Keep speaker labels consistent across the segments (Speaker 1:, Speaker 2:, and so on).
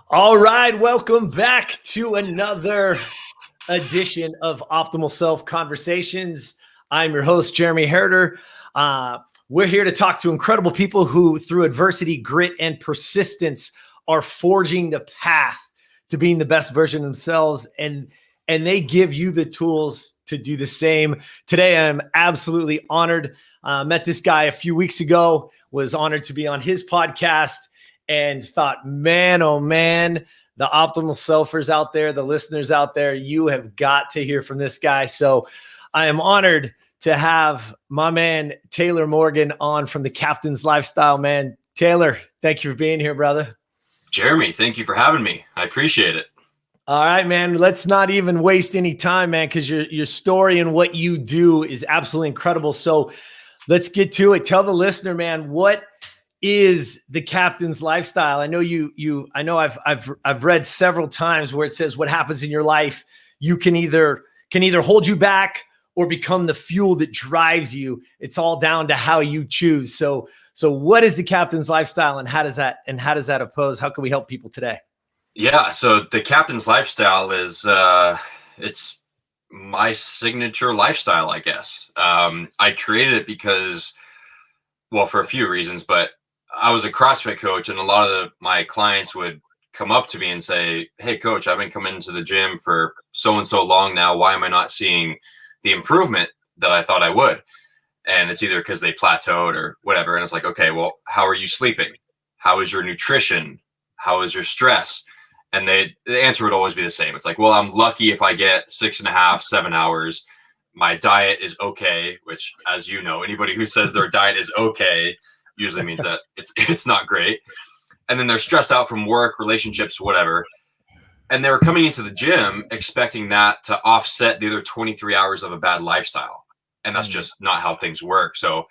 Speaker 1: All right, welcome back to another edition of Optimal Self Conversations. I'm your host, Jeremy Herder. We're here to talk to incredible people who, through adversity, grit, and persistence, are forging the path to being the best version of themselves, and they give you the tools to do the same. Today, I'm absolutely honored. Met this guy a few weeks ago, was honored to be on his podcast, and thought, man, oh man, the optimal selfers out there, the listeners out there, you have got to hear from this guy. So I am honored to have my man, Taylor Morgan, on from the Captain's Lifestyle, man. Taylor, thank you for being here, brother.
Speaker 2: Jeremy, thank you for having me. I appreciate it.
Speaker 1: All right, man, let's not even waste any time, man, because your story and what you do is absolutely incredible. So let's get to it. Tell the listener, man, what is the Captain's Lifestyle? I know I know I've read several times where it says what happens in your life, you can either hold you back or become the fuel that drives you. It's all down to how you choose. So what is the Captain's Lifestyle, and how does that oppose? How can we help people today?
Speaker 2: Yeah, so the Captain's Lifestyle is it's my signature lifestyle, I guess. I created it because, well, for a few reasons, but I was a CrossFit coach, and a lot of my clients would come up to me and say, "Hey, coach, I've been coming to the gym for so and so long now. Why am I not seeing the improvement that I thought I would?" And it's either because they plateaued or whatever. And it's like, okay, well, how are you sleeping? How is your nutrition? How is your stress? And the answer would always be the same. It's like, well, I'm lucky if I get 6.5, 7 hours. My diet is okay, which, as you know, anybody who says their diet is okay usually means that it's not great. And then they're stressed out from work, relationships, whatever. And they were coming into the gym expecting that to offset the other 23 hours of a bad lifestyle. And that's just not how things work. So,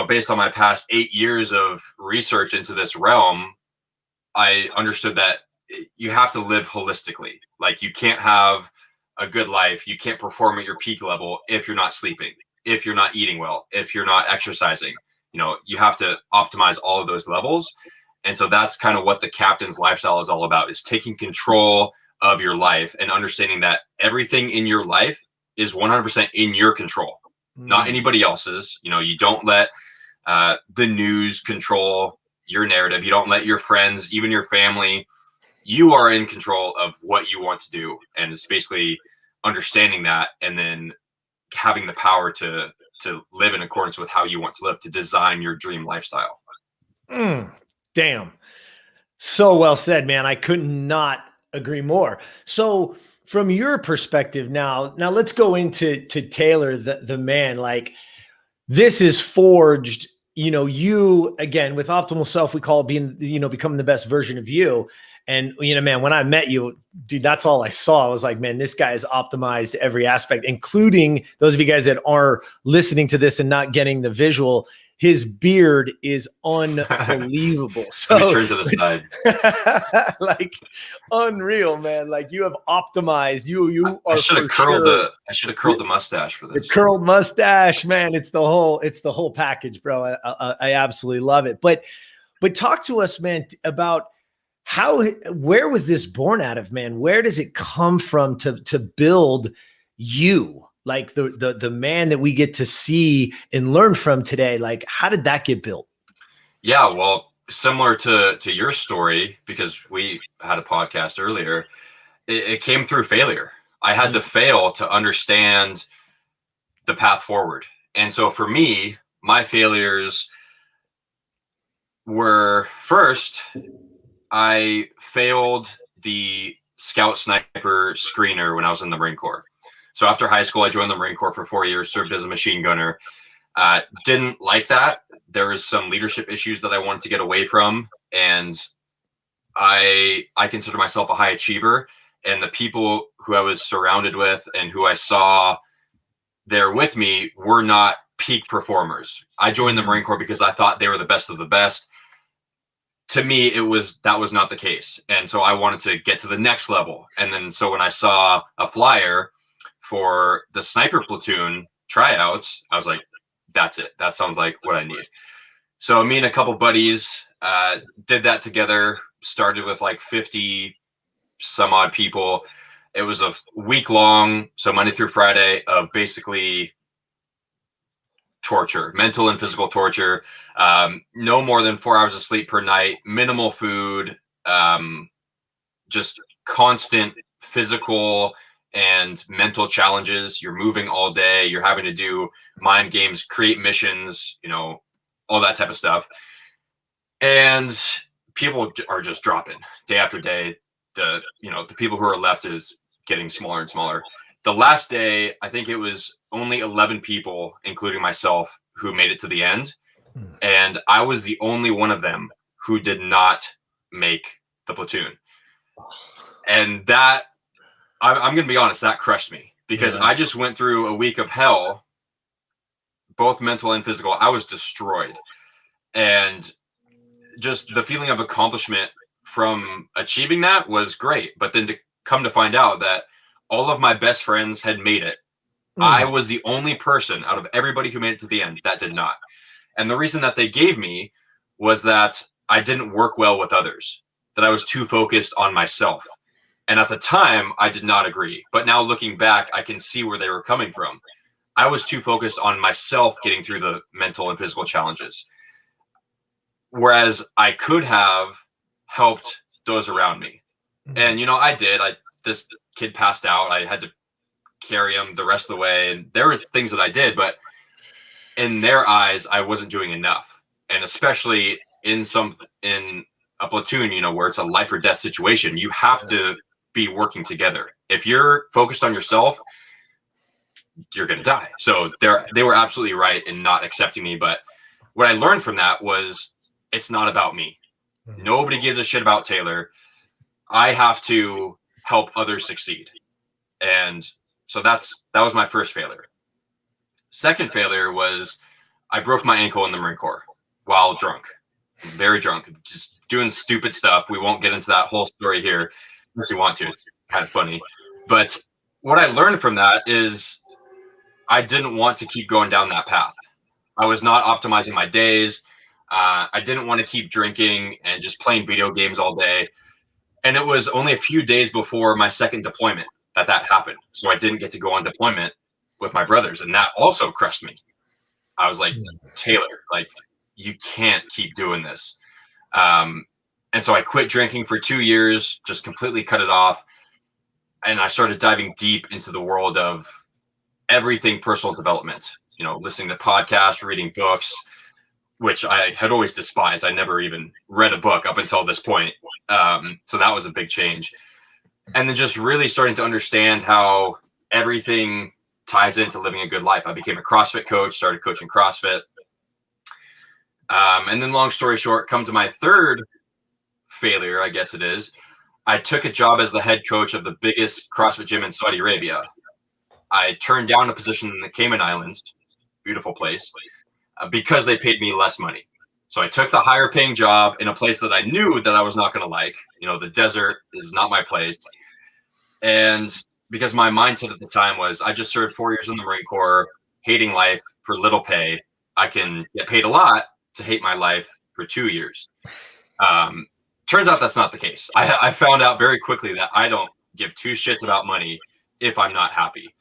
Speaker 2: based on my past 8 years of research into this realm, I understood that you have to live holistically. Like, you can't have a good life, you can't perform at your peak level if you're not sleeping, if you're not eating well, if you're not exercising. You have to optimize all of those levels. And so that's kind of what the Captain's Lifestyle is all about, is taking control of your life and understanding that everything in your life is 100% in your control, not anybody else's. You don't let the news control your narrative. You don't let your friends, even your family. You are in control of what you want to do. And it's basically understanding that, and then having the power to live in accordance with how you want to live, to design your dream lifestyle.
Speaker 1: Damn. So well said, man. I could not agree more. So from your perspective now let's go into Taylor, the man. Like, this is forged, you, again, with Optimal Self, we call it being, becoming the best version of you. And, man, when I met you, dude, that's all I saw. I was like, man, this guy is optimized every aspect, including those of you guys that are listening to this and not getting the visual. His beard is unbelievable. So
Speaker 2: turn to the side.
Speaker 1: Like, unreal, man. Like, you have optimized. You are.
Speaker 2: I should have curled the mustache for this.
Speaker 1: The curled mustache, man. It's the whole package, bro. I absolutely love it. But talk to us, man, about where was this born out of, man? Where does it come from to build you, like the man that we get to see and learn from today? Like, how did that get built?
Speaker 2: Yeah, well, similar to your story, because we had a podcast earlier, it came through failure. I had to fail to understand the path forward. And so for me, my failures were, first, I failed the Scout Sniper screener when I was in the Marine Corps. So after high school, I joined the Marine Corps for 4 years, served as a machine gunner. Didn't like that. There was some leadership issues that I wanted to get away from. And I consider myself a high achiever. And the people who I was surrounded with and who I saw there with me were not peak performers. I joined the Marine Corps because I thought they were the best of the best. To me, that was not the case. And so I wanted to get to the next level. And then, so when I saw a flyer for the sniper platoon tryouts, I was like, that's it. That sounds like what I need. So me and a couple buddies Did that together, started with like 50 some odd people. It was a week long, so Monday through Friday, of basically torture, mental and physical torture. No more than 4 hours of sleep per night, minimal food, just constant physical and mental challenges. You're moving all day. You're having to do mind games, create missions, all that type of stuff. And people are just dropping day after day. The people who are left is getting smaller and smaller. The last day, I think it was only 11 people, including myself, who made it to the end. And I was the only one of them who did not make the platoon. And that, I'm going to be honest, that crushed me, because I just went through a week of hell, both mental and physical. I was destroyed. And just the feeling of accomplishment from achieving that was great. But then to come to find out that all of my best friends had made it, I was the only person out of everybody who made it to the end that did not. And the reason that they gave me was that I didn't work well with others, that I was too focused on myself. And at the time, I did not agree. But now looking back, I can see where they were coming from. I was too focused on myself getting through the mental and physical challenges. Whereas I could have helped those around me. And, I did. This kid passed out. I had to carry him the rest of the way. And there were things that I did, but in their eyes, I wasn't doing enough. And especially in a platoon, where it's a life or death situation, you have to be working together. If you're focused on yourself, you're going to die. So they were absolutely right in not accepting me. But what I learned from that was, it's not about me. Nobody gives a shit about Taylor. I have to help others succeed. And so that was my first failure. Second failure was I broke my ankle in the Marine Corps while drunk, very drunk, just doing stupid stuff. We won't get into that whole story here unless you want to. It's kind of funny. But what I learned from that is I didn't want to keep going down that path. I was not optimizing my days. I didn't want to keep drinking and just playing video games all day. And it was only a few days before my second deployment that happened. So I didn't get to go on deployment with my brothers. And that also crushed me. I was like, Taylor, like, you can't keep doing this. And so I quit drinking for 2 years, just completely cut it off. And I started diving deep into the world of everything personal development, listening to podcasts, reading books, which I had always despised. I never even read a book up until this point. So that was a big change. And then just really starting to understand how everything ties into living a good life. I became a CrossFit coach, started coaching CrossFit. And then long story short, come to my third failure, I guess it is. I took a job as the head coach of the biggest CrossFit gym in Saudi Arabia. I turned down a position in the Cayman Islands, beautiful place, because they paid me less money. So I took the higher paying job in a place that I knew that I was not going to like. The desert is not my place. And because my mindset at the time was, I just served 4 years in the Marine Corps, hating life for little pay. I can get paid a lot to hate my life for 2 years. Turns out that's not the case. I found out very quickly that I don't give two shits about money if I'm not happy.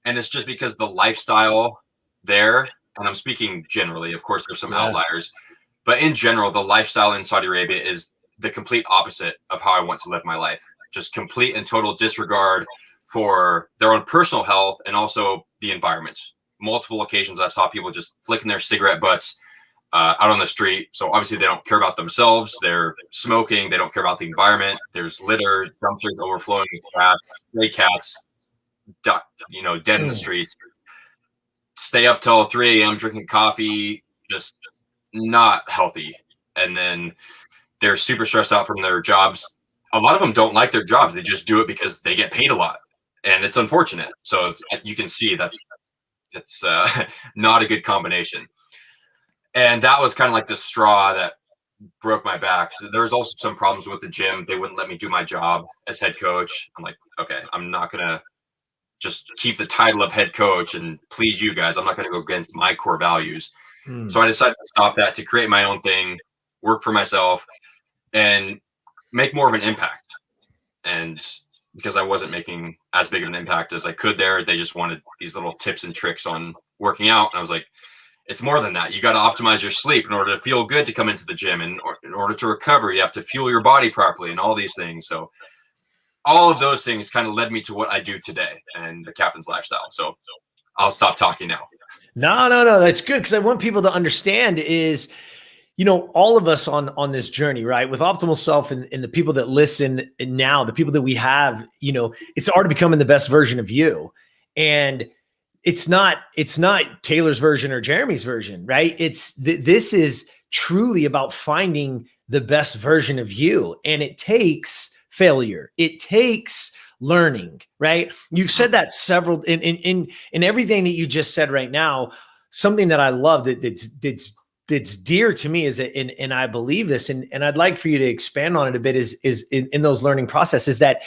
Speaker 2: And it's just because the lifestyle there, and I'm speaking generally, of course, there's some outliers, but in general, the lifestyle in Saudi Arabia is the complete opposite of how I want to live my life. Just complete and total disregard for their own personal health and also the environment. Multiple occasions I saw people just flicking their cigarette butts out on the street. So obviously they don't care about themselves. They're smoking. They don't care about the environment. There's litter, dumpsters overflowing with crap, stray cats, dead in the streets. Stay up till 3 a.m. drinking coffee, just not healthy. And then they're super stressed out from their jobs. A lot of them don't like their jobs. They just do it because they get paid a lot. And it's unfortunate. So you can see it's not a good combination. And that was kind of like the straw that broke my back. So there was also some problems with the gym. They wouldn't let me do my job as head coach. I'm like, okay, I'm not going to just keep the title of head coach and please you guys. I'm not going to go against my core values. So I decided to stop that, to create my own thing. work for myself, and make more of an impact. And because I wasn't making as big of an impact as I could there, they just wanted these little tips and tricks on working out. And I was like, it's more than that. You got to optimize your sleep in order to feel good to come into the gym. And in order to recover, you have to fuel your body properly and all these things. So all of those things kind of led me to what I do today and the Captain's Lifestyle. So I'll stop talking now.
Speaker 1: No. That's good. Cause I want people to understand is, all of us on this journey, right? With Optimal Self and the people that listen now, the people that we have, it's art of becoming the best version of you. And it's not Taylor's version or Jeremy's version, right? This is truly about finding the best version of you. And it takes failure. It takes learning, right? You've said that several in everything that you just said right now. Something that I love that's dear to me is that, and I believe this, and I'd like for you to expand on it a bit is in those learning processes that,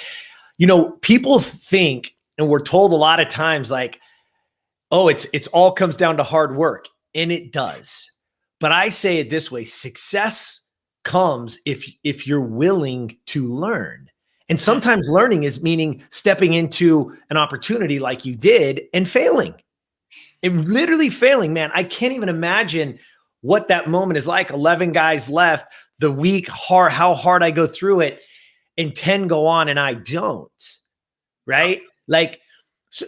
Speaker 1: people think, and we're told a lot of times like, oh, it's all comes down to hard work, and it does. But I say it this way: success comes if you're willing to learn. And sometimes learning is meaning stepping into an opportunity like you did and failing. And literally failing, man. I can't even imagine what that moment is like. 11 guys left, the week, how hard I go through it, and 10 go on and I don't, right? Like, so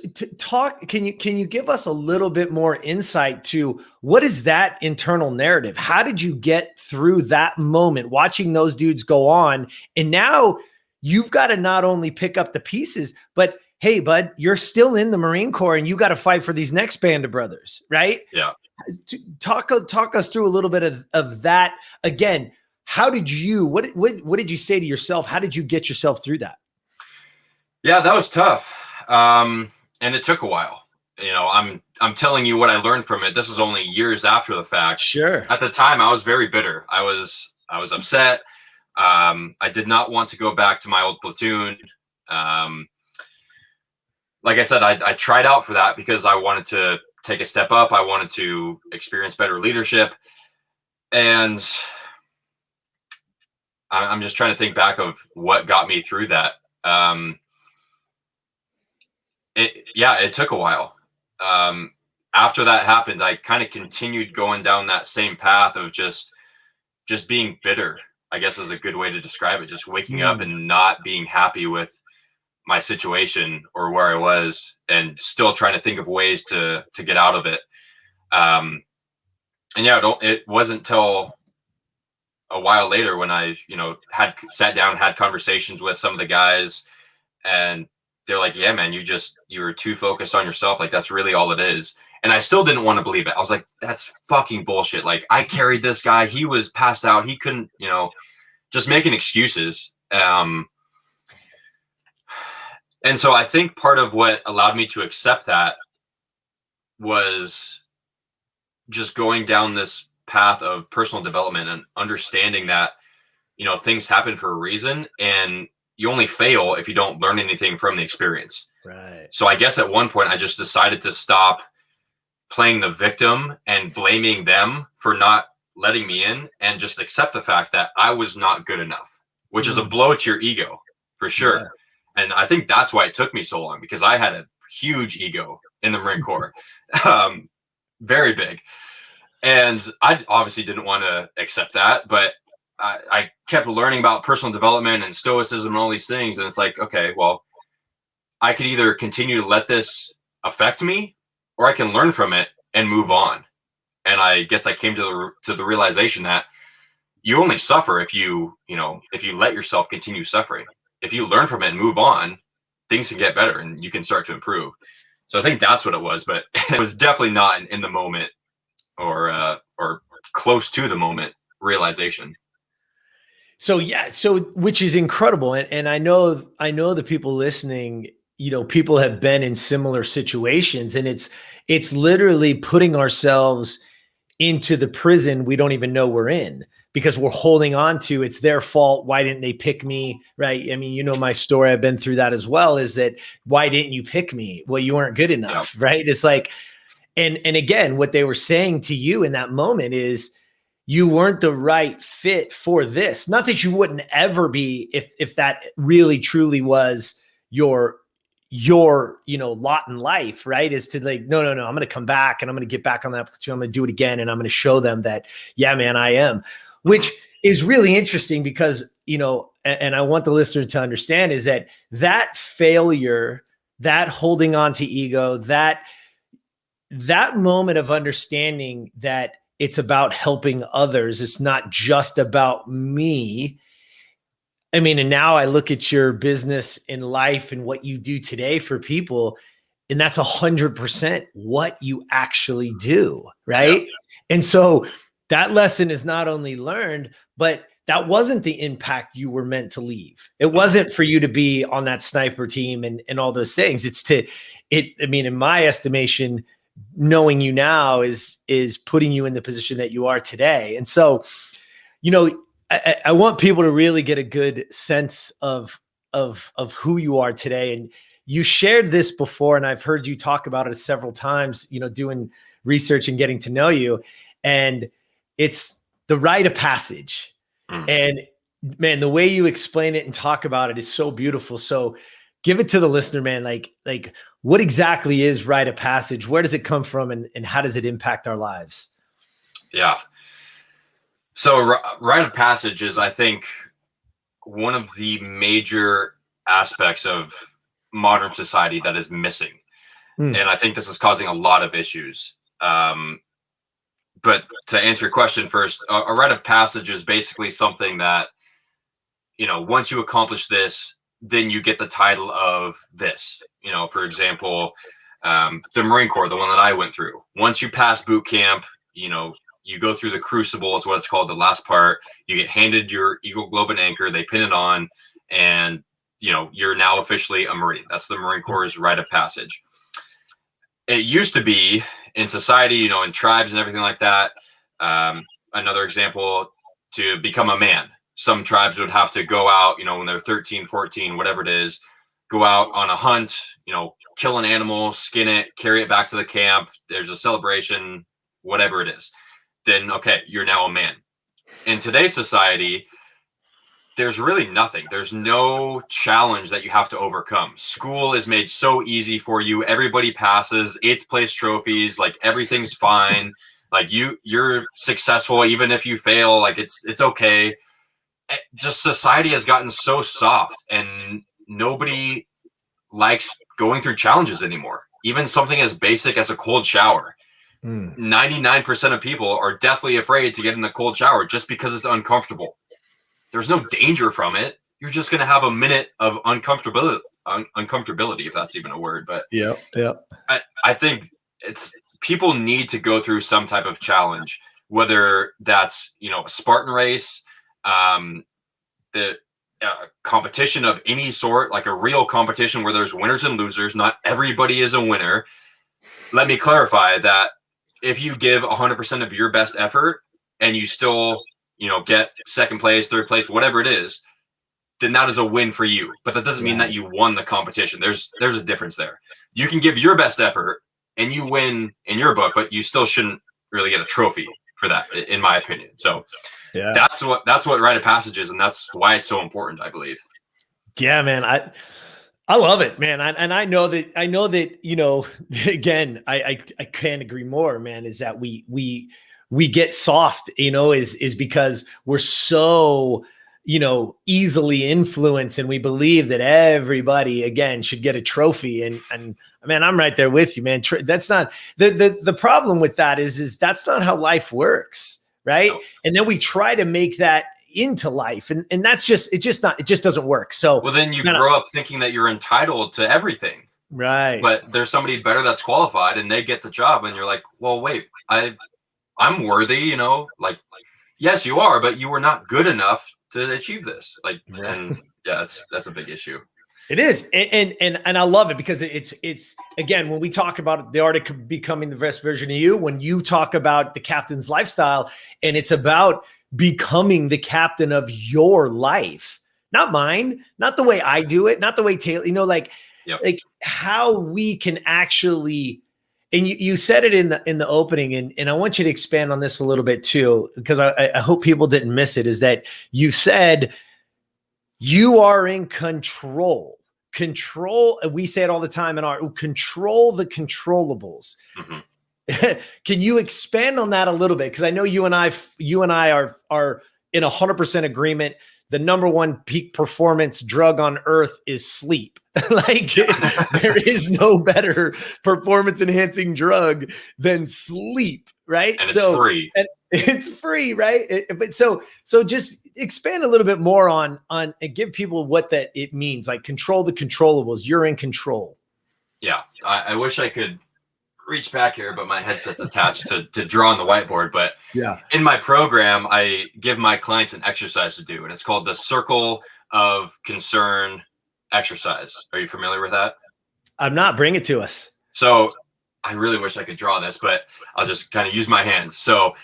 Speaker 1: can you give us a little bit more insight to what is that internal narrative? How did you get through that moment, watching those dudes go on? And now you've got to not only pick up the pieces, but hey, bud, you're still in the Marine Corps and you got to fight for these next band of brothers, right?
Speaker 2: Yeah.
Speaker 1: Talk us through a little bit of that. Again, how did you, what did you say to yourself? How did you get yourself through that?
Speaker 2: Yeah, that was tough. And it took a while. I'm telling you what I learned from it. This is only years after the fact.
Speaker 1: Sure.
Speaker 2: At the time, I was very bitter. I was upset. I did not want to go back to my old platoon. Like I said, I tried out for that because I wanted to take a step up. I wanted to experience better leadership. And I'm just trying to think back of what got me through that. It took a while. After that happened, I kind of continued going down that same path of just being bitter, I guess is a good way to describe it. Just waking up and not being happy with my situation or where I was, and still trying to think of ways to get out of it. It wasn't till a while later when I, had sat down, had conversations with some of the guys, and they're like, yeah, man, you were too focused on yourself. Like, that's really all it is. And I still didn't want to believe it. I was like, that's fucking bullshit. Like, I carried this guy. He was passed out. He couldn't, just making excuses. And so I think part of what allowed me to accept that was just going down this path of personal development and understanding that, things happen for a reason, and you only fail if you don't learn anything from the experience.
Speaker 1: Right.
Speaker 2: So I guess at one point I just decided to stop playing the victim and blaming them for not letting me in, and just accept the fact that I was not good enough, which is a blow to your ego for sure. Yeah. And I think that's why it took me so long, because I had a huge ego in the Marine Corps, very big. And I obviously didn't want to accept that, but I kept learning about personal development and stoicism and all these things. And it's like, okay, well, I could either continue to let this affect me, or I can learn from it and move on. And I guess I came to the realization that you only suffer if you let yourself continue suffering. If you learn from it and move on, things can get better and you can start to improve. So I think that's what it was, but it was definitely not in the moment or close to the moment realization.
Speaker 1: So which is incredible. And I know the people listening, people have been in similar situations, and it's literally putting ourselves into the prison we don't even know we're in, because we're holding on to, it's their fault. Why didn't they pick me? Right. I mean, my story, I've been through that as well, is that why didn't you pick me? Well, you weren't good enough. Yep. Right. It's like, and again, what they were saying to you in that moment is, you weren't the right fit for this. Not that you wouldn't ever be if that really truly was your lot in life, right? Is to like, no, I'm going to come back and I'm going to get back on that platoon. I'm going to do it again. And I'm going to show them that, yeah, man, I am, which is really interesting because, and I want the listener to understand is that failure, that holding on to ego, that moment of understanding that it's about helping others. It's not just about me. I mean, and now I look at your business in life and what you do today for people, and that's 100% what you actually do, right? Yeah. And so that lesson is not only learned, but that wasn't the impact you were meant to leave. It wasn't for you to be on that sniper team and all those things. I mean, in my estimation, knowing you now is putting you in the position that you are today. And so, I want people to really get a good sense of who you are today. And you shared this before, and I've heard you talk about it several times, doing research and getting to know you. And it's the rite of passage. And man, the way you explain it and talk about it is so beautiful. So give it to the listener, man. Like what exactly is rite of passage? Where does it come from, and how does it impact our lives?
Speaker 2: Yeah. So rite of passage is, I think, one of the major aspects of modern society that is missing. And I think this is causing a lot of issues. But to answer your question first, a rite of passage is basically something that, once you accomplish this, then you get the title of this. For example, the Marine Corps, the one that I went through. Once you pass boot camp, you go through the crucible, is what it's called, the last part. You get handed your Eagle Globe and Anchor, they pin it on, and you're now officially a Marine. That's the Marine Corps' rite of passage. It used to be in society, in tribes and everything like that. Another example, to become a man, some tribes would have to go out, when they're 13, 14, whatever it is, go out on a hunt, kill an animal, skin it, carry it back to the camp. There's a celebration, whatever it is. Then, okay, you're now a man. In today's society, there's really nothing. There's no challenge that you have to overcome. School is made so easy for you. Everybody passes, 8th place trophies, like everything's fine. Like you're successful even if you fail. Like it's okay. Just society has gotten so soft, and nobody likes going through challenges anymore. Even something as basic as a cold shower. 99% of people are deathly afraid to get in the cold shower just because it's uncomfortable. There's no danger from it. You're just going to have a minute of uncomfortability, if that's even a word. But
Speaker 1: yeah.
Speaker 2: I think people need to go through some type of challenge, whether that's, a Spartan race, the competition of any sort, like a real competition where there's winners and losers. Not everybody is a winner. Let me clarify that if you give 100% of your best effort and you still, get second place, third place, whatever it is, then that is a win for you. But that doesn't mean that you won the competition. There's a difference there. You can give your best effort and you win in your book, but you still shouldn't really get a trophy for that, in my opinion. So that's what rite of passage is, and that's why it's so important, I believe.
Speaker 1: Yeah, man. I love it, man. I know that, again, I can't agree more, man, is that we get soft, is because we're so, easily influenced, and we believe that everybody, again, should get a trophy. And man, I'm right there with you, man. That's not the problem with that is that's not how life works. Right. No. And then we try to make that into life. And that's just, it just doesn't work. So,
Speaker 2: well, then you grow up thinking that you're entitled to everything.
Speaker 1: Right.
Speaker 2: But there's somebody better that's qualified and they get the job. And you're like, well, wait, I'm worthy, like, yes, you are, but you were not good enough to achieve this. Like, and yeah, that's a big issue.
Speaker 1: It is. And I love it because it's again, when we talk about the art of becoming the best version of you, when you talk about the captain's lifestyle, and it's about becoming the captain of your life, not mine, not the way I do it, not the way Taylor, like how we can actually And you said it in the opening, and I want you to expand on this a little bit too, because I hope people didn't miss it, is that you said you are in control. Control, we say it all the time in our control the controllables. Mm-hmm. Can you expand on that a little bit? Because I know you and I are in 100% agreement. The number one peak performance drug on earth is sleep. Like there is no better performance enhancing drug than sleep, right?
Speaker 2: And it's free.
Speaker 1: And it's free, right? But so just expand a little bit more on and give people what that it means. Like control the controllables. You're in control.
Speaker 2: Yeah, I wish I could reach back here, but my headset's attached to draw on the whiteboard. But
Speaker 1: yeah,
Speaker 2: in my program, I give my clients an exercise to do, and it's called the Circle of Concern exercise. Are you familiar with that?
Speaker 1: I'm not. Bring it to us.
Speaker 2: So I really wish I could draw this, but I'll just kind of use my hands. So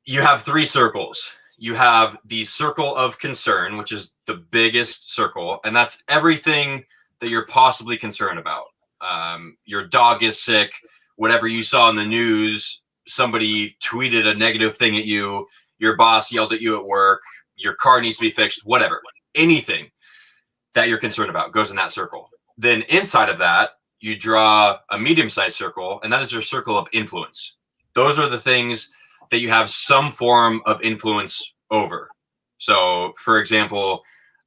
Speaker 2: you have 3 circles. You have the circle of concern, which is the biggest circle, and that's everything that you're possibly concerned about. Your dog is sick, whatever you saw in the news, somebody tweeted a negative thing at you, your boss yelled at you at work, your car needs to be fixed, whatever. Anything that you're concerned about goes in that circle. Then inside of that, you draw a medium-sized circle, and that is your circle of influence. Those are the things that you have some form of influence over. So, for example,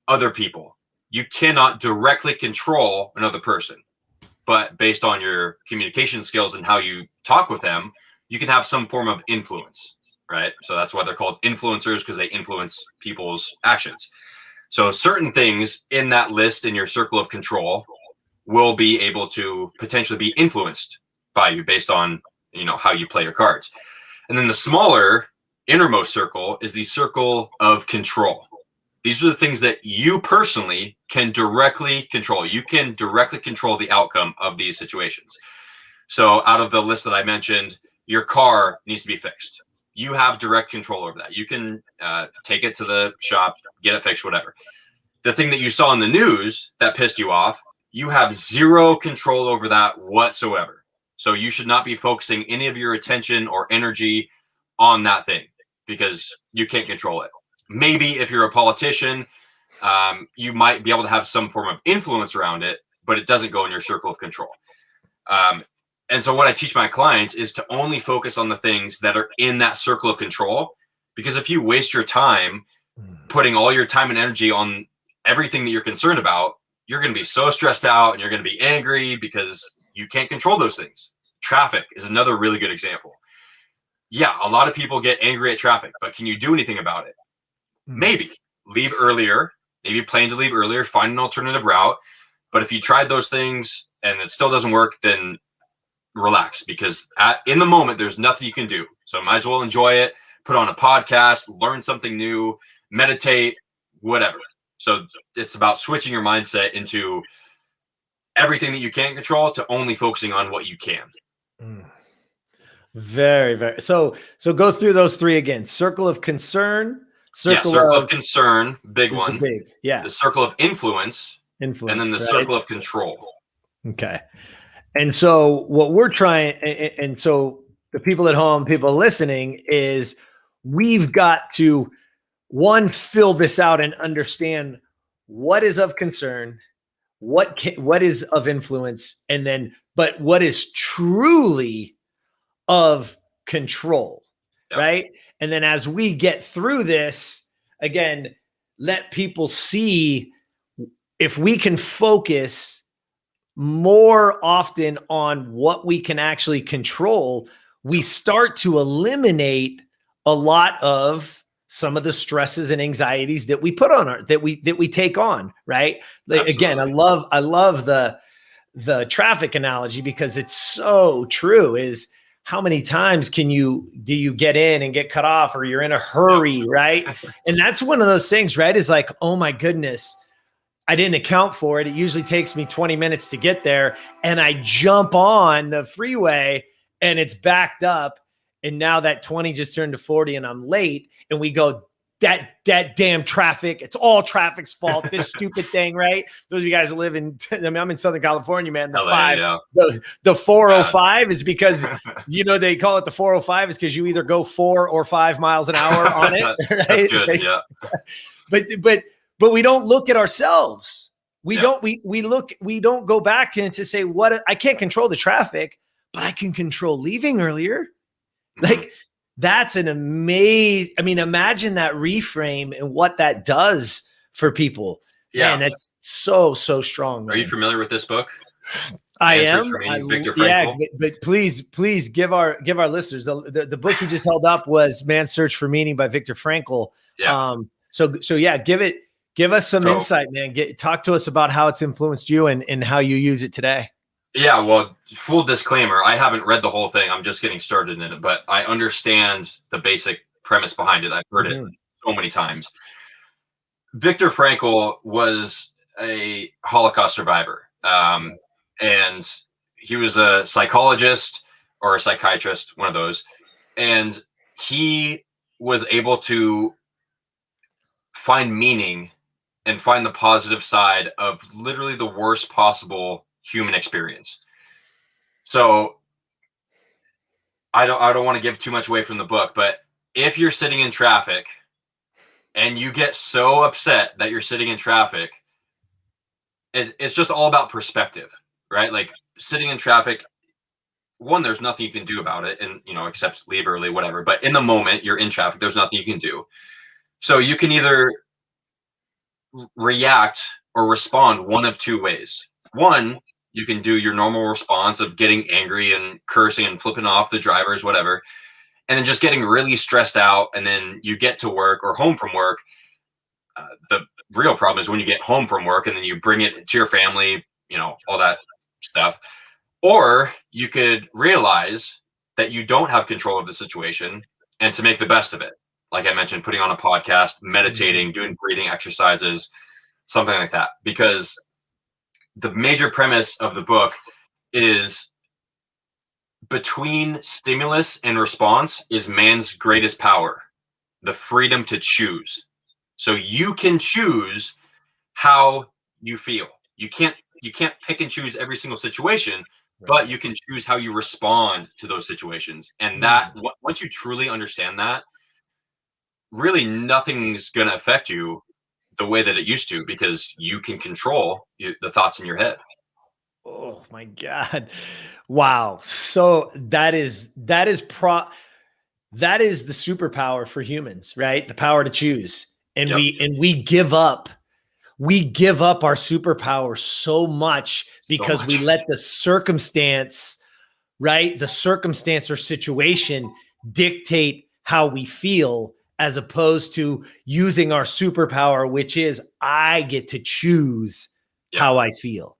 Speaker 2: other people. You cannot directly control another person, but based on your communication skills and how you talk with them, you can have some form of influence, right? So that's why they're called influencers, because they influence people's actions. So certain things in that list in your circle of control will be able to potentially be influenced by you based on, how you play your cards. And then the smaller innermost circle is the circle of control. These are the things that you personally can directly control. You can directly control the outcome of these situations. So out of the list that I mentioned, your car needs to be fixed. You have direct control over that. You can take it to the shop, get it fixed, whatever. The thing that you saw in the news that pissed you off, you have zero control over that whatsoever. So you should not be focusing any of your attention or energy on that thing because you can't control it. Maybe if you're a politician, you might be able to have some form of influence around it, but it doesn't go in your circle of control. And so what I teach my clients is to only focus on the things that are in that circle of control, because if you waste your time putting all your time and energy on everything that you're concerned about, you're going to be so stressed out and you're going to be angry because you can't control those things. Traffic is another really good example. Yeah, a lot of people get angry at traffic, but can you do anything about it? Maybe. Leave earlier, maybe plan to leave earlier, find an alternative route. But if you tried those things and it still doesn't work, then relax, because in the moment, there's nothing you can do. So might as well enjoy it, put on a podcast, learn something new, meditate, whatever. So it's about switching your mindset into everything that you can't control to only focusing on what you can.
Speaker 1: Very, very. So go through those 3 again. Circle of concern.
Speaker 2: Circle of concern, big one.
Speaker 1: Big, yeah.
Speaker 2: The circle of influence, and then the circle of control.
Speaker 1: Okay. And so what we're trying, and so the people at home, people listening, is we've got to, one, fill this out and understand what is of concern, what is of influence, and then, but what is truly of control, yep. Right? And then as we get through this, again, let people see if we can focus more often on what we can actually control, we start to eliminate a lot of some of the stresses and anxieties that we put on that we take on, right? Like, again, I love the traffic analogy because it's so true. Is how many times do you get in and get cut off, or you're in a hurry, right? And that's one of those things, right? Is like, oh my goodness, I didn't account for it. It usually takes me 20 minutes to get there, and I jump on the freeway and it's backed up. And now that 20 just turned to 40 and I'm late, and we go, that damn traffic. It's all traffic's fault. This stupid thing, right? Those of you guys that live in, I mean, I'm in Southern California, man. The
Speaker 2: LA, yeah.
Speaker 1: the 405 is because, they call it the 405 is because you either go 4 or 5 miles an hour on it. Right?
Speaker 2: That's good, yeah.
Speaker 1: But we don't look at ourselves. We don't go back and to say, I can't control the traffic, but I can control leaving earlier. Like, that's an amazing, I mean, imagine that reframe and what that does for people. Yeah. And that's so strong. Man.
Speaker 2: Are you familiar with this book?
Speaker 1: I am.
Speaker 2: Viktor Frankl?
Speaker 1: Yeah, but please give our listeners the book he just held up was Man's Search for Meaning by Viktor Frankl.
Speaker 2: Yeah.
Speaker 1: So yeah, give us some insight, man. Talk to us about how it's influenced you and how you use it today.
Speaker 2: Yeah, well, full disclaimer, I haven't read the whole thing. I'm just getting started in it, but I understand the basic premise behind it. I've heard it so many times. Viktor Frankl was a Holocaust survivor, and he was a psychologist or a psychiatrist, one of those, and he was able to find meaning and find the positive side of literally the worst possible human experience. So I don't want to give too much away from the book, but if you're sitting in traffic and you get so upset that you're sitting in traffic, it's just all about perspective, right? Like, sitting in traffic, one, there's nothing you can do about it, and except leave early, whatever. But in the moment you're in traffic, there's nothing you can do. So you can either react or respond one of two ways. One, you can do your normal response of getting angry and cursing and flipping off the drivers, whatever, and then just getting really stressed out. And then you get to work or home from work. The real problem is when you get home from work and then you bring it to your family, all that stuff. Or you could realize that you don't have control of the situation and to make the best of it. Like I mentioned, putting on a podcast, meditating, doing breathing exercises, something like that. Because the major premise of the book is between stimulus and response is man's greatest power, the freedom to choose. So you can choose how you feel. You can't pick and choose every single situation, but you can choose how you respond to those situations. And that once you truly understand that, really nothing's going to affect you the way that it used to, because you can control the thoughts in your head.
Speaker 1: Oh my God. Wow. So that is the superpower for humans, right? The power to choose. And we give up our superpower so much because we let the circumstance, right? The circumstance or situation dictate how we feel, as opposed to using our superpower, which is I get to choose how I feel.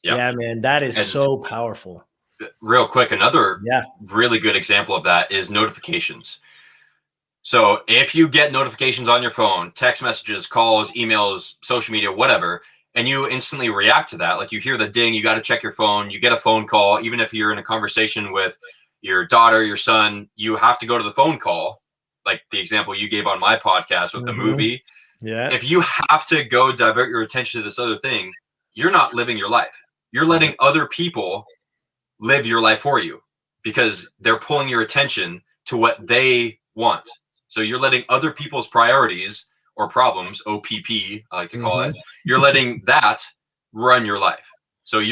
Speaker 1: Yeah, man, that is so powerful.
Speaker 2: Real quick, another really good example of that is notifications. So if you get notifications on your phone, text messages, calls, emails, social media, whatever, and you instantly react to that, like you hear the ding, you got to check your phone, you get a phone call, even if you're in a conversation with your daughter, your son, you have to go to the phone call. Like the example you gave on my podcast with the movie. Yeah. If you have to go divert your attention to this other thing, you're not living your life. You're letting other people live your life for you because they're pulling your attention to what they want. So you're letting other people's priorities or problems, OPP, I like to call it, you're letting that run your life. So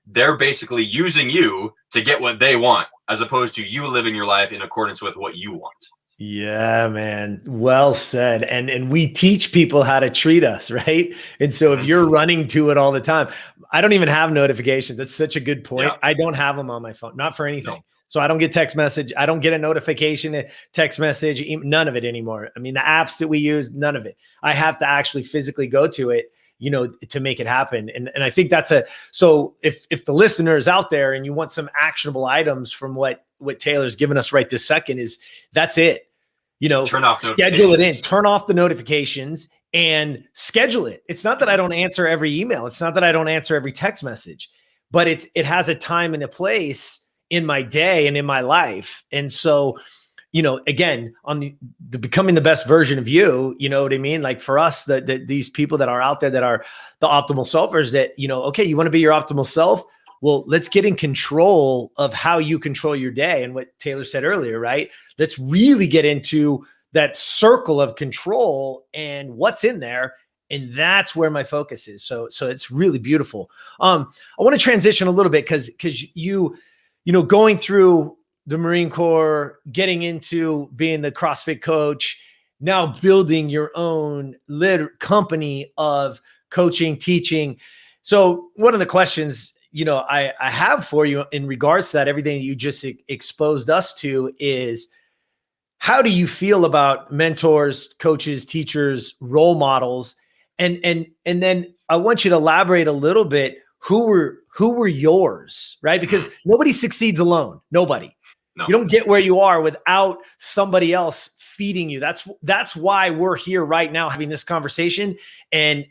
Speaker 2: they're basically using you to get what they want, as opposed to you living your life in accordance with what you want.
Speaker 1: Yeah, man. Well said. And we teach people how to treat us, right? And so if you're running to it all the time, I don't even have notifications. That's such a good point. Yeah. I don't have them on my phone, not for anything. No. So I don't get text message. I don't get a notification, a text message, none of it anymore. I mean, the apps that we use, none of it. I have to actually physically go to it, to make it happen. And I think so if the listener is out there and you want some actionable items from what Taylor's given us right this second, that's it.
Speaker 2: Turn off
Speaker 1: schedule it in, turn off the notifications and schedule it. It's not that I don't answer every email. It's not that I don't answer every text message, but it has a time and a place in my day and in my life. And so again, on the becoming the best version of you, you know what I mean? Like for us, these people that are out there that are the optimal selfers that, okay, you want to be your optimal self. Well, let's get in control of how you control your day. And what Taylor said earlier, right? Let's really get into that circle of control and what's in there. And that's where my focus is. So it's really beautiful. I want to transition a little bit because going through the Marine Corps, getting into being the CrossFit coach, now building your own company of coaching, teaching. So one of the questions, I have for you in regards to that, everything that you just exposed us to is, how do you feel about mentors, coaches, teachers, role models? And then I want you to elaborate a little bit. Who were yours, right? Because nobody succeeds alone. Nobody. No. You don't get where you are without somebody else feeding you. That's why we're here right now having this conversation. And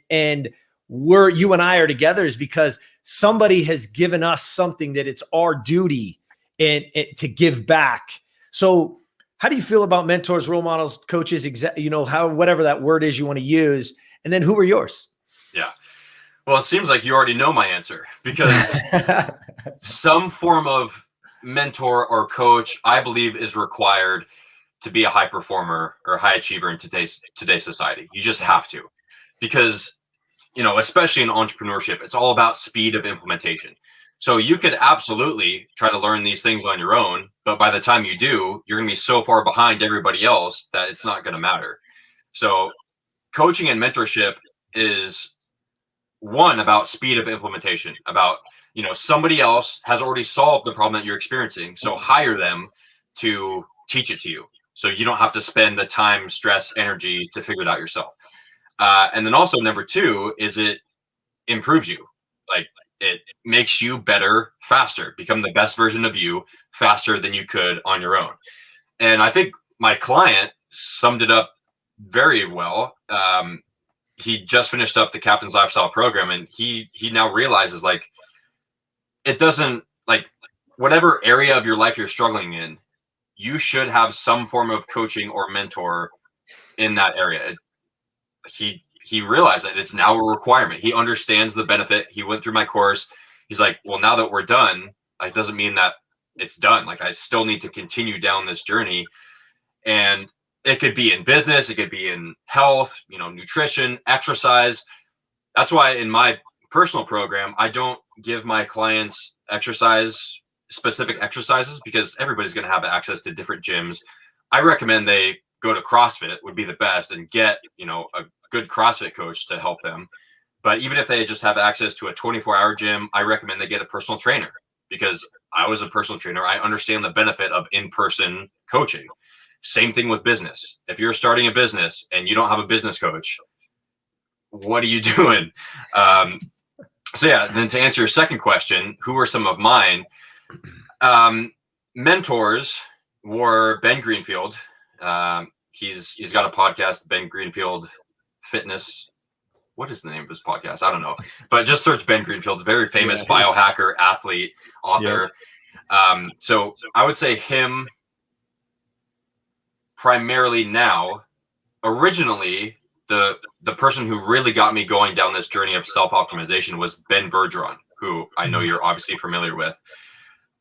Speaker 1: you and I are together is because somebody has given us something that it's our duty and to give back. So how do you feel about mentors, role models, coaches, whatever that word is you want to use? And then who were yours?
Speaker 2: Yeah. Well, it seems like you already know my answer because some form of mentor or coach, I believe, is required to be a high performer or high achiever in today's society. You just have to, because, especially in entrepreneurship, it's all about speed of implementation. So you could absolutely try to learn these things on your own, but by the time you do, you're going to be so far behind everybody else that it's not going to matter. So coaching and mentorship is one about speed of implementation, about, somebody else has already solved the problem that you're experiencing. So hire them to teach it to you. So you don't have to spend the time, stress, energy to figure it out yourself. And then also number two is it improves you. Like it makes you better, faster, become the best version of you faster than you could on your own. And I think my client summed it up very well. He just finished up the Captain's Lifestyle program, and he now realizes, like, it doesn't, like, whatever area of your life you're struggling in, you should have some form of coaching or mentor in that area. He realized that it's now a requirement. He understands the benefit. He went through my course. He's like, well, now that we're done, it doesn't mean that it's done. Like, I still need to continue down this journey. And it could be in business, it could be in health, nutrition, exercise. That's why in my personal program, I don't give my clients specific exercises, because everybody's going to have access to different gyms. I recommend they go to CrossFit, would be the best, and get, a good CrossFit coach to help them. But even if they just have access to a 24-hour gym, I recommend they get a personal trainer, because I was a personal trainer. I understand the benefit of in-person coaching. Same thing with business. If you're starting a business and you don't have a business coach, what are you doing? So yeah, then to answer your second question, who are some of mine? Mentors were Ben Greenfield. He's got a podcast, Ben Greenfield Fitness. What is the name of his podcast? I don't know, but just search Ben Greenfield. Very famous biohacker, athlete, author. Yep. So I would say him primarily now. Originally, the person who really got me going down this journey of self-optimization was Ben Bergeron, who I know you're obviously familiar with.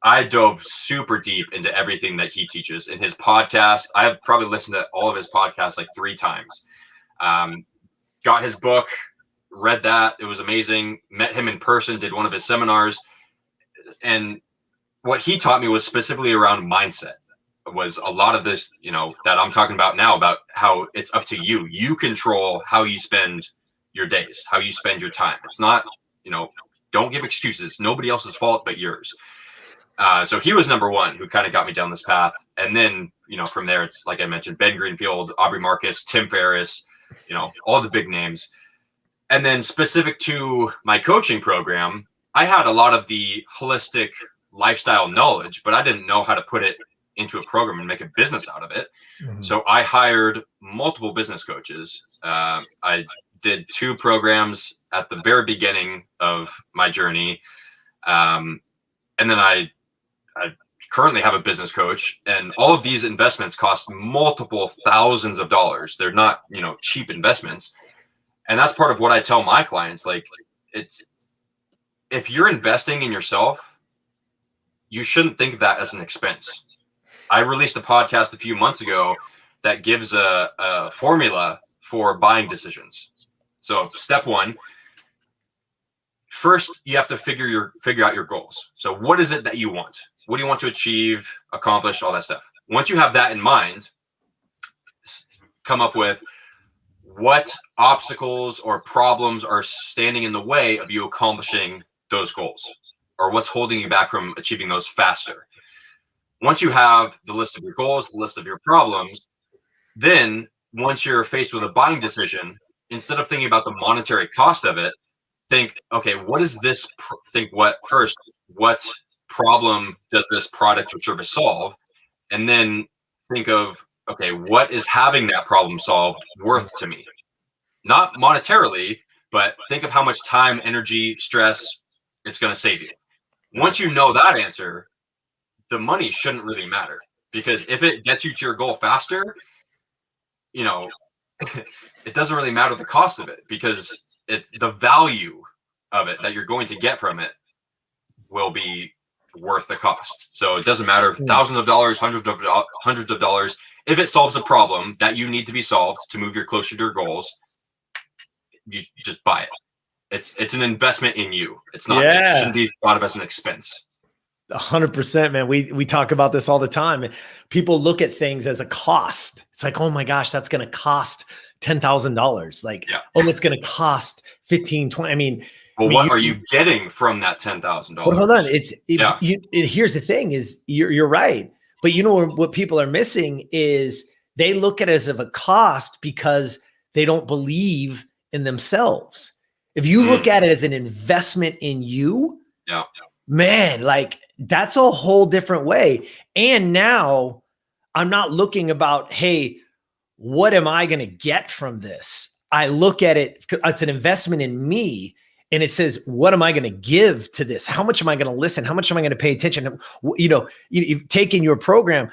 Speaker 2: I dove super deep into everything that he teaches in his podcast. I have probably listened to all of his podcasts like 3 times. Got his book, read that. It was amazing. Met him in person, did one of his seminars. And what he taught me was specifically around mindset. Was a lot of this, that I'm talking about now, about how it's up to you. You control how you spend your days, how you spend your time. It's not, don't give excuses. Nobody else's fault but yours. So he was number one who kind of got me down this path. And then, from there, it's like I mentioned, Ben Greenfield, Aubrey Marcus, Tim Ferriss, all the big names. And then specific to my coaching program, I had a lot of the holistic lifestyle knowledge, but I didn't know how to put it into a program and make a business out of it. Mm-hmm. So I hired multiple business coaches. I did 2 programs at the very beginning of my journey. And then I currently have a business coach, and all of these investments cost multiple thousands of dollars. They're not, cheap investments. And that's part of what I tell my clients. Like, if you're investing in yourself, you shouldn't think of that as an expense. I released a podcast a few months ago that gives a formula for buying decisions. So step one, first you have to figure out your goals. So what is it that you want? What do you want to achieve, accomplish, all that stuff? Once you have that in mind, come up with what obstacles or problems are standing in the way of you accomplishing those goals, or what's holding you back from achieving those faster. Once you have the list of your goals, the list of your problems, then once you're faced with a buying decision, instead of thinking about the monetary cost of it, think, okay, what is this? What problem does this product or service solve? And then think of, okay, what is having that problem solved worth to me? Not monetarily, but think of how much time, energy, stress it's going to save you. Once you know that answer, the money shouldn't really matter, because if it gets you to your goal faster, it doesn't really matter the cost of it, because the value of it that you're going to get from it will be worth the cost. So it doesn't matter if thousands of dollars, hundreds of dollars, if it solves a problem that you need to be solved to move you closer to your goals, you just buy it. It's an investment in you. It's not, it shouldn't be thought of as an expense.
Speaker 1: 100%, man. We talk about this all the time. People look at things as a cost. It's like, oh my gosh, that's going to cost $10,000. Like, oh, it's going to cost 15, 20. I mean,
Speaker 2: what are you getting from that $10,000?
Speaker 1: Well, hold on. Here's the thing is you're right. But what people are missing is they look at it as of a cost because they don't believe in themselves. If you look at it as an investment in you, man, like that's a whole different way. And now I'm not looking about, hey, what am I going to get from this? I look at it, it's an investment in me. And it says, what am I going to give to this? How much am I going to listen? How much am I going to pay attention? You've taken your program.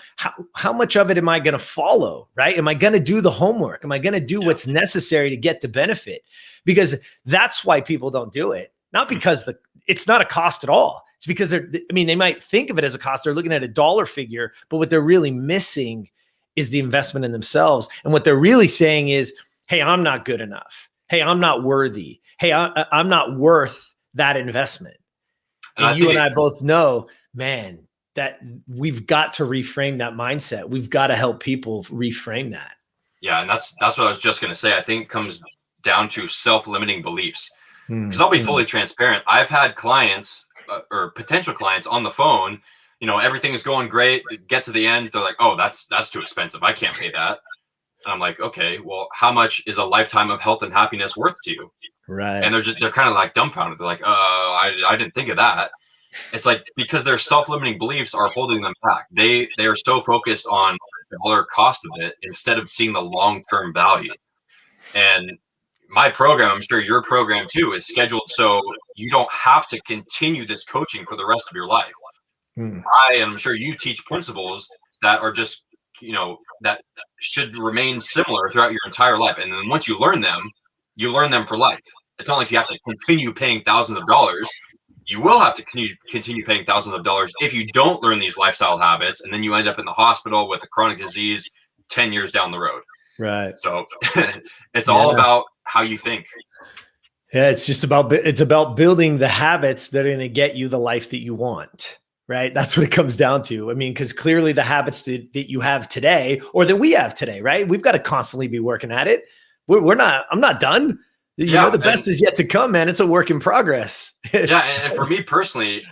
Speaker 1: How much of it am I going to follow? Right? Am I going to do the homework? Am I going to do what's necessary to get the benefit? Because that's why people don't do it. Not because it's not a cost at all. It's because they might think of it as a cost. They're looking at a dollar figure, but what they're really missing is the investment in themselves. And what they're really saying is, hey, I'm not good enough. Hey, I'm not worthy. Hey, I'm not worth that investment. And you and I both know, man, that we've got to reframe that mindset. We've got to help people reframe that.
Speaker 2: Yeah, and that's what I was just going to say. I think it comes down to self-limiting beliefs. Because I'll be fully transparent. I've had clients or potential clients on the phone, everything is going great. Get to the end, they're like, oh, that's too expensive. I can't pay that. And I'm like, okay, well, how much is a lifetime of health and happiness worth to you?
Speaker 1: Right.
Speaker 2: And they're kind of like dumbfounded. They're like, I didn't think of that. It's like, because their self-limiting beliefs are holding them back. They are so focused on the dollar cost of it instead of seeing the long-term value. And my program, I'm sure your program too, is scheduled so you don't have to continue this coaching for the rest of your life. I am sure you teach principles that are just, that should remain similar throughout your entire life. And then once you learn them for life. It's not like you have to continue paying thousands of dollars. You will have to continue paying thousands of dollars if you don't learn these lifestyle habits, and then you end up in the hospital with a chronic disease 10 years down the road. Right. So it's all about how you think.
Speaker 1: Yeah, it's about building the habits that are going to get you the life that you want. Right. That's what it comes down to. I mean, because clearly the habits that you have today, or that we have today, right? We've got to constantly be working at it. I'm not done. The best is yet to come, man. It's a work in progress.
Speaker 2: And for me personally,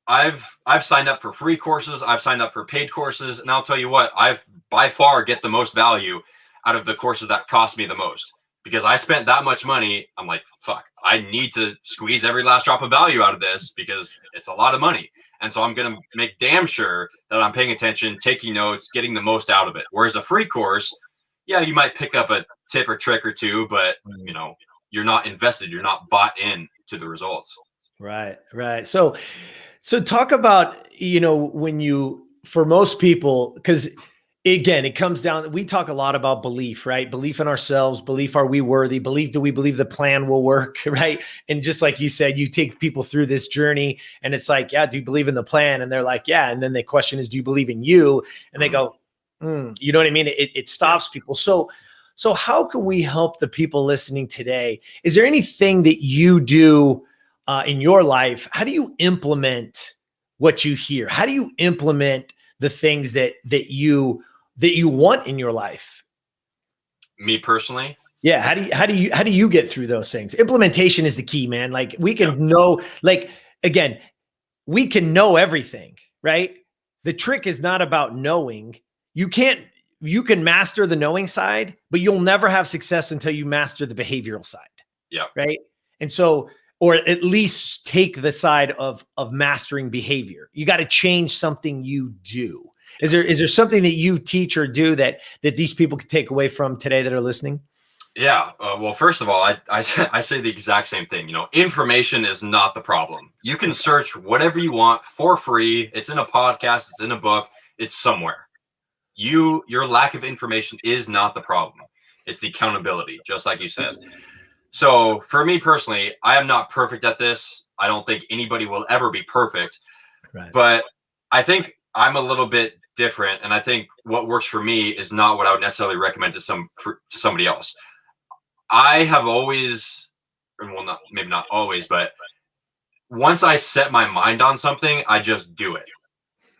Speaker 2: I've signed up for free courses. I've signed up for paid courses. And I'll tell you what, I've by far get the most value out of the courses that cost me the most, because I spent that much money. I'm like, fuck, I need to squeeze every last drop of value out of this because it's a lot of money. And so I'm going to make damn sure that I'm paying attention, taking notes, getting the most out of it. Whereas a free course, you might pick up a tip or trick or two, but you're not invested. You're not bought in to the results.
Speaker 1: Right. So So talk about, when for most people, because again, it comes down, we talk a lot about belief, right? Belief in ourselves, belief, are we worthy? Belief, do we believe the plan will work, right? And just like you said, you take people through this journey and it's like, yeah, do you believe in the plan? And they're like, yeah. And then the question is, do you believe in you? And they go, you know what I mean? It stops people. So how can we help the people listening today? Is there anything that you do in your life? How do you implement what you hear? How do you implement the things that you want in your life?
Speaker 2: Me personally?
Speaker 1: Yeah. How do you get through those things? Implementation is the key, man. Like we can know, like, again, we can know everything, right? The trick is not about knowing. You can master the knowing side, but you'll never have success until you master the behavioral side.
Speaker 2: Yeah.
Speaker 1: Right. And so, or at least take the side of mastering behavior. You got to change something you do. Is there something that you teach or do that these people could take away from today that are listening?
Speaker 2: Yeah. Well, first of all, I say the exact same thing. Information is not the problem. You can search whatever you want for free. It's in a podcast. It's in a book. It's somewhere. Your lack of information is not the problem. It's the accountability, just like you said. So for me personally, I am not perfect at this. I don't think anybody will ever be perfect. Right. But I think I'm a little bit different. And I think what works for me is not what I would necessarily recommend to somebody else. I have always, well, maybe not always, but once I set my mind on something, I just do it.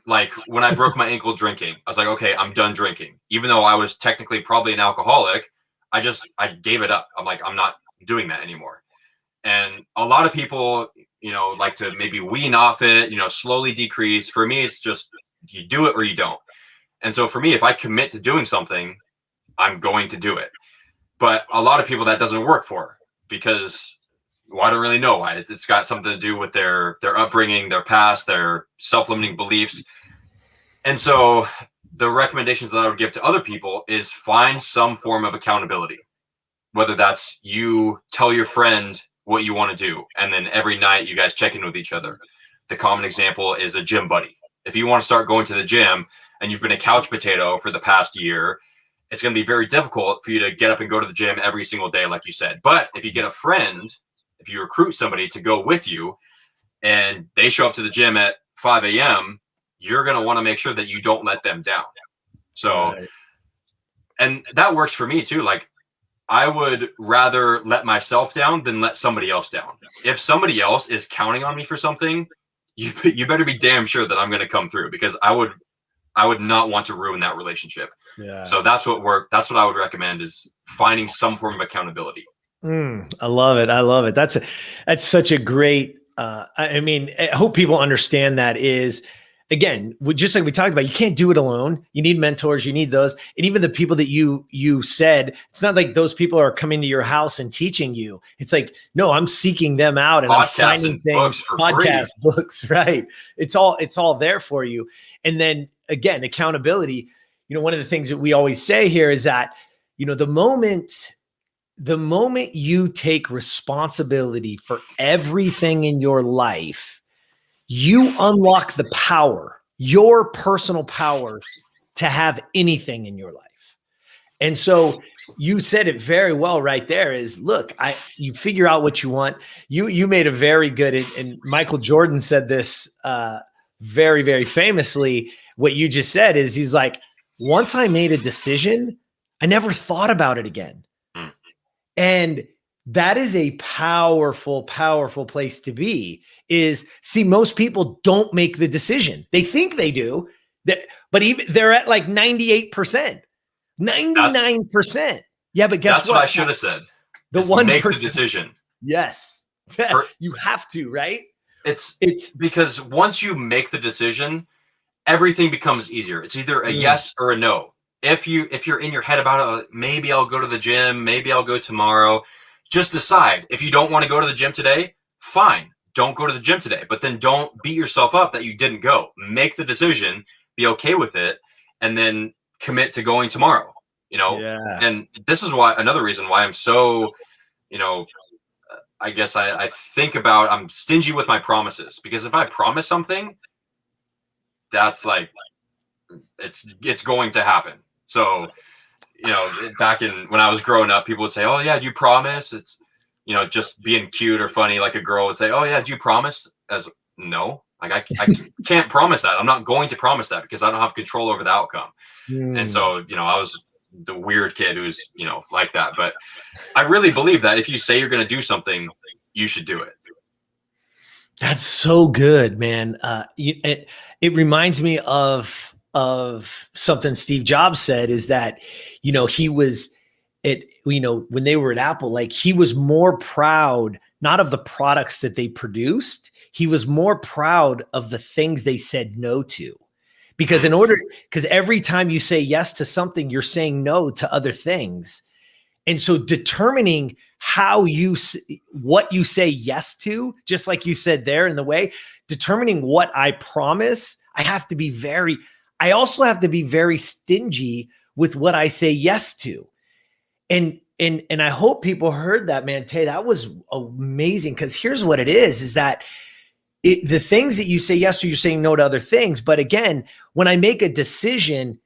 Speaker 2: Like when I broke my ankle drinking, I was like, okay, I'm done drinking. Even though I was technically probably an alcoholic, I gave it up. I'm like, I'm not doing that anymore. And a lot of people, like to maybe wean off it, slowly decrease. For me, it's just you do it or you don't. And so for me, if I commit to doing something, I'm going to do it. But a lot of people that doesn't work for, because I don't really know why. It's got something to do with their upbringing, their past, their self-limiting beliefs. And so the recommendations that I would give to other people is find some form of accountability. Whether that's you tell your friend what you want to do, and then every night you guys check in with each other. The common example is a gym buddy. If you want to start going to the gym and you've been a couch potato for the past year, it's going to be very difficult for you to get up and go to the gym every single day, like you said. But if you get a friend, if you recruit somebody to go with you and they show up to the gym at 5 a.m., you're going to want to make sure that you don't let them down. So, right. And that works for me too. Like, I would rather let myself down than let somebody else down. If somebody else is counting on me for something, you better be damn sure that I'm going to come through, because I would not want to ruin that relationship. Yeah. So that's what I would recommend, is finding some form of accountability.
Speaker 1: I love it. I love it. That's such a great, I hope people understand that is, again, just like we talked about, you can't do it alone. You need mentors, you need those. And even the people that you said, it's not like those people are coming to your house and teaching you. It's like, no, I'm seeking them out and I'm finding things, podcasts, books, right? It's all there for you. And then again, accountability, one of the things that we always say here is that, the moment you take responsibility for everything in your life, you unlock the power, your personal power, to have anything in your life. And so you said it very well right there, is look, you figure out what you want. You made a very good, and Michael Jordan said this very, very famously. What you just said is, he's like, once I made a decision, I never thought about it again. And that is a powerful, powerful place to be. See, most people don't make the decision. They think they do, but even they're at like 98%, 99%. Yeah, but guess what?
Speaker 2: That's what I should have said.
Speaker 1: The 1%.
Speaker 2: Make the decision.
Speaker 1: Yes. You have to, right?
Speaker 2: It's because once you make the decision, everything becomes easier. It's either a yes or a no. If you're in your head about it, maybe I'll go to the gym, maybe I'll go tomorrow, just decide. If you don't want to go to the gym today, fine, don't go to the gym today. But then don't beat yourself up that you didn't go. Make the decision, be okay with it, and then commit to going tomorrow. Yeah. And this is another reason why I'm so, I guess I think about, I'm stingy with my promises, because if I promise something, that's like, it's going to happen. So, back in when I was growing up, people would say, "Oh yeah, do you promise?" It's, just being cute or funny. Like a girl would say, "Oh yeah, do you promise?" As no, like I can't promise that. I'm not going to promise that because I don't have control over the outcome. And so, I was the weird kid who's, like that. But I really believe that if you say you're going to do something, you should do it.
Speaker 1: That's so good, man. It reminds me of something Steve Jobs said, is that, he was when they were at Apple, like he was more proud, not of the products that they produced. He was more proud of the things they said no to. Because every time you say yes to something, you're saying no to other things. And so determining what you say yes to, just like you said there in the way, determining what I promise, I also have to be very stingy with what I say yes to. And I hope people heard that, man. Tay, that was amazing. Because here's what it is that the things that you say yes to, you're saying no to other things. But again, when I make a decision,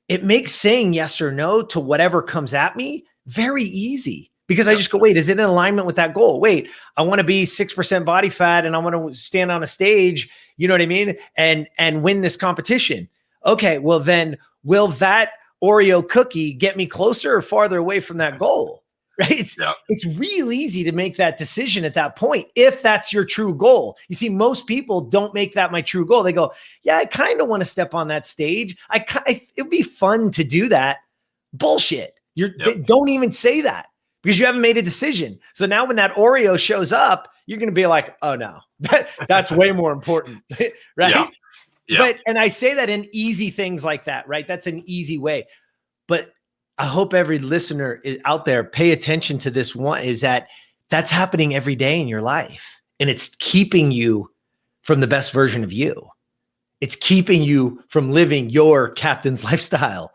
Speaker 1: it makes saying yes or no to whatever comes at me very easy, because I just go, wait, is it in alignment with that goal? Wait, I want to be 6% body fat and I want to stand on a stage, you know what I mean? And win this competition. Okay, well then, will that Oreo cookie get me closer or farther away from that goal? Right? It's real easy to make that decision at that point, if that's your true goal. You see, most people don't make that my true goal. They go, yeah, I kind of want to step on that stage. It'd be fun to do that. Bullshit. Don't even say that, because you haven't made a decision. So now when that Oreo shows up, you're going to be like, oh no, that's way more important. Right. Yeah. And I say that in easy things like that, right? That's an easy way. But I hope every listener out there pay attention to this one, is that's happening every day in your life. And it's keeping you from the best version of you. It's keeping you from living your captain's lifestyle.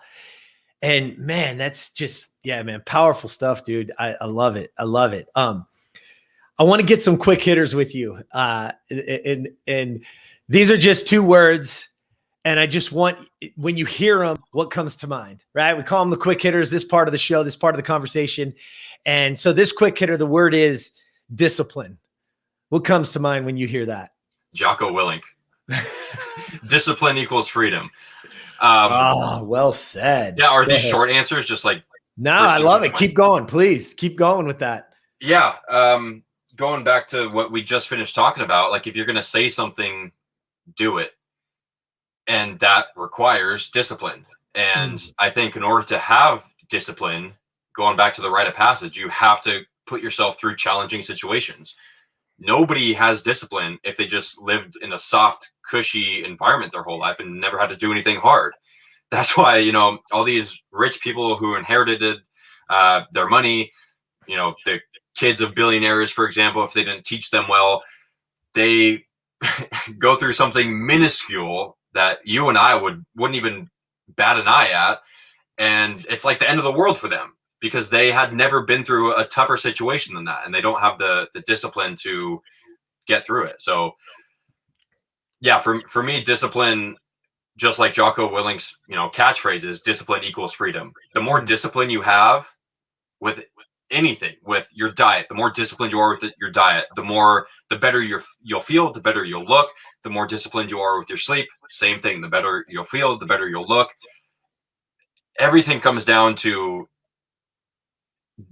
Speaker 1: And man, that's just, man, powerful stuff, dude. I love it. I love it. I want to get some quick hitters with you. And these are just 2 words. And I just want, when you hear them, what comes to mind, right? We call them the quick hitters, this part of the show, this part of the conversation. And so this quick hitter, the word is discipline. What comes to mind when you hear that?
Speaker 2: Jocko Willink. Discipline equals freedom.
Speaker 1: Well said.
Speaker 2: Yeah. Are these short answers just like?
Speaker 1: No, I love it. Keep going, please. Keep going with that.
Speaker 2: Yeah. Going back to what we just finished talking about, like if you're going to say something, do it. And that requires discipline. And I think in order to have discipline, going back to the rite of passage, you have to put yourself through challenging situations. Nobody has discipline if they just lived in a soft, cushy environment their whole life and never had to do anything hard. That's why, all these rich people who inherited their money, the kids of billionaires, for example, if they didn't teach them well, they go through something minuscule that you and I wouldn't even bat an eye at. And it's like the end of the world for them, because they had never been through a tougher situation than that. And they don't have the discipline to get through it. So yeah, for me, discipline, just like Jocko Willink's, catchphrase is discipline equals freedom. The more discipline you have with anything, with your diet, the more disciplined you are with your diet, the better you'll feel, the better you'll look. The more disciplined you are with your sleep, same thing. The better you'll feel, the better you'll look. Everything comes down to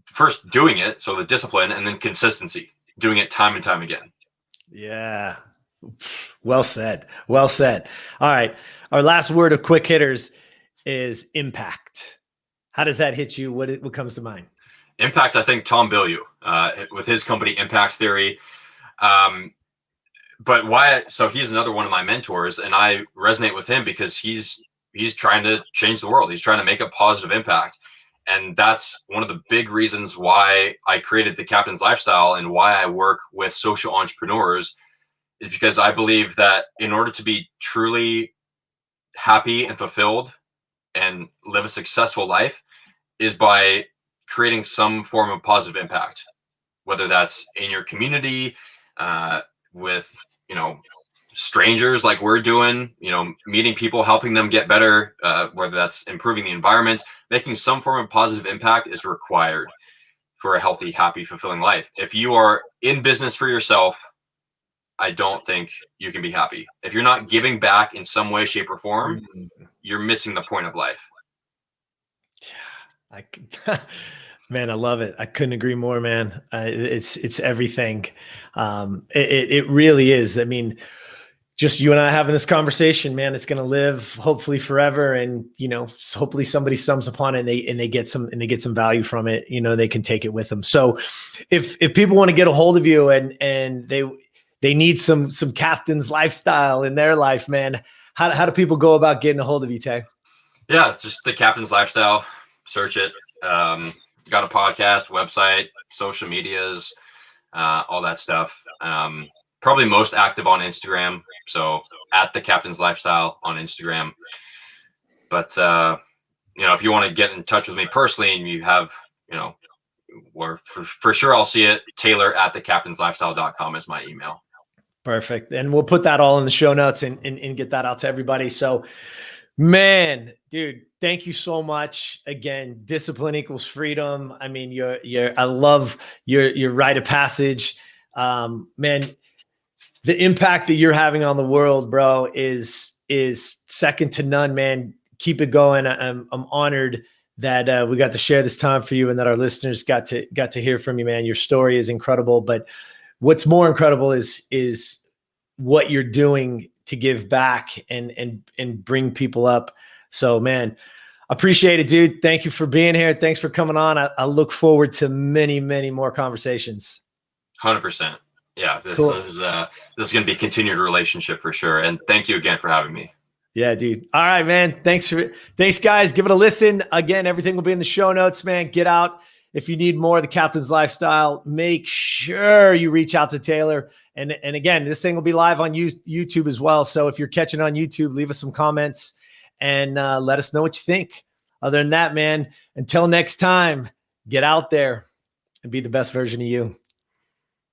Speaker 2: first doing it, so the discipline, and then consistency, doing it time and time again.
Speaker 1: Yeah. Well said. Well said. All right. Our last word of quick hitters is impact. How does that hit you? What comes to mind?
Speaker 2: Impact, I think Tom Bilyeu, with his company Impact Theory. But why? So he's another one of my mentors, and I resonate with him because he's trying to change the world. He's trying to make a positive impact. And that's one of the big reasons why I created the Captain's Lifestyle and why I work with social entrepreneurs, is because I believe that in order to be truly happy and fulfilled and live a successful life is by creating some form of positive impact. whether that's in your community, with, strangers like we're doing, meeting people, helping them get better, whether that's improving the environment, making some form of positive impact is required for a healthy, happy, fulfilling life. If you are in business for yourself, I don't think you can be happy. If you're not giving back in some way, shape, or form, you're missing the point of life.
Speaker 1: Man, I love it. I couldn't agree more, man. It's everything. It really is. I mean, just you and I having this conversation, man, it's going to live hopefully forever. And, hopefully somebody sums upon it and they get some value from it. They can take it with them. So if people want to get a hold of you and they need some captain's lifestyle in their life, man, how do people go about getting a hold of you, Tay?
Speaker 2: Yeah, it's just the Captain's Lifestyle. Search it. Got a podcast, website, social medias, all that stuff. Probably most active on Instagram. So at the Captain's Lifestyle on Instagram. But, if you want to get in touch with me personally and you have, or for sure I'll see it, Taylor at thecaptainslifestyle.com is my email.
Speaker 1: Perfect. And we'll put that all in the show notes and get that out to everybody. So, man, dude, thank you so much. Again, discipline equals freedom. I mean, I love your rite of passage. Man, the impact that you're having on the world, bro, is second to none, man. Keep it going. I'm honored that we got to share this time for you and that our listeners got to hear from you, man. Your story is incredible, but what's more incredible is what you're doing to give back and bring people up. So, man, appreciate it, dude. Thank you for being here. Thanks for coming on. I look forward to many, many more conversations.
Speaker 2: 100%. Yeah, this
Speaker 1: Cool.
Speaker 2: is going to be a continued relationship for sure. And thank you again for having me.
Speaker 1: Yeah, dude. All right, man. Thanks, guys. Give it a listen. Again, everything will be in the show notes, man. Get out. If you need more of the Captain's Lifestyle, make sure you reach out to Taylor. And again, this thing will be live on YouTube as well. So if you're catching on YouTube, leave us some comments and let us know what you think. Other than that, man, until next time, get out there and be the best version of you.